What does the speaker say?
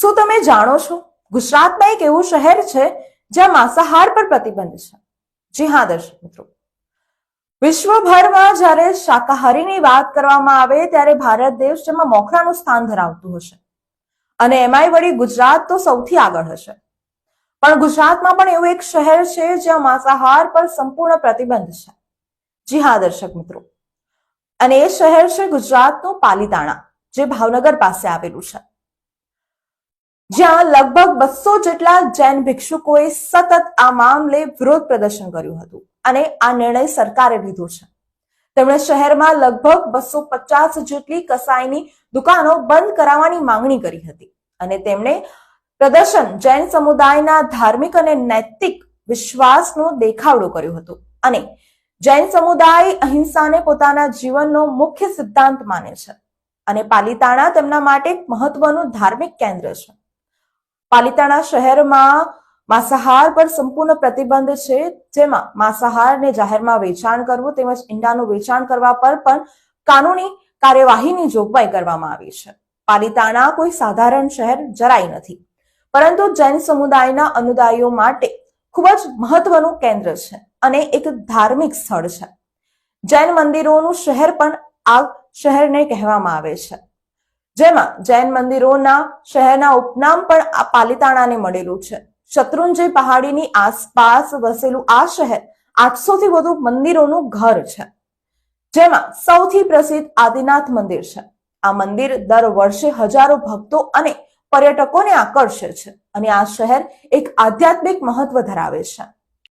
શું તમે જાણો છો ગુજરાતમાં એક એવું શહેર છે જ્યાં માંસાહાર પર પ્રતિબંધ છે? જી હા દર્શક મિત્રો, વિશ્વભરમાં જ્યારે શાકાહારીની વાત કરવામાં આવે ત્યારે ભારત દેશ જેમાં મોખરાનું સ્થાન ધરાવતું હશે અને એમાંય વળી ગુજરાત તો સૌથી આગળ હશે. પણ ગુજરાતમાં પણ એવું એક શહેર છે જ્યાં માંસાહાર પર સંપૂર્ણ પ્રતિબંધ છે. જી હા દર્શક મિત્રો, અને એ શહેર છે ગુજરાતનું પાલીતાણા, જે ભાવનગર પાસે આવેલું છે, જ્યાં લગભગ 200 જેટલા જૈન ભિક્ષુકોએ સતત આ મામલે વિરોધ પ્રદર્શન કર્યું હતું અને આ નિર્ણય સરકારે લીધો છે. તેમણે શહેરમાં લગભગ 250 જેટલી કસાઈની દુકાનો બંધ કરાવવાની માંગણી કરી હતી અને તેમણે પ્રદર્શન જૈન સમુદાયના ધાર્મિક અને નૈતિક વિશ્વાસનો દેખાવડો કર્યો હતો અને જૈન સમુદાય અહિંસાને પોતાના જીવનનો મુખ્ય સિદ્ધાંત માને છે અને પાલીતાણા તેમના માટે એક મહત્વનું ધાર્મિક કેન્દ્ર છે. પાલીતાણા શહેરમાં માંસાહાર પર સંપૂર્ણ પ્રતિબંધ છે, જેમાં માંસાહારને જાહેરમાં વેચાણ કરવું તેમજ ઈંડાનું વેચાણ કરવા પર પણ કાનૂની કાર્યવાહીની જોગવાઈ કરવામાં આવી છે. પાલીતાણા કોઈ સાધારણ શહેર જરાય નથી, પરંતુ જૈન સમુદાયના અનુયાયીઓ માટે ખૂબ જ મહત્વનું કેન્દ્ર છે અને એક ધાર્મિક સ્થળ છે. જૈન મંદિરોનું શહેર પણ આ શહેરને કહેવામાં આવે છે, જેમાં જૈન મંદિરોના શહેરના ઉપનામ પણ આ પાલીતાણાને મળેલું છે. શત્રુંજય પહાડીની આસપાસ વસેલું આ શહેર 800 થી વધુ મંદિરોનું ઘર છે, જેમાં સૌથી પ્રસિદ્ધ આદિનાથ મંદિર છે. આ મંદિર દર વર્ષે હજારો ભક્તો અને પર્યટકોને આકર્ષે છે અને આ શહેર એક આધ્યાત્મિક મહત્વ ધરાવે છે.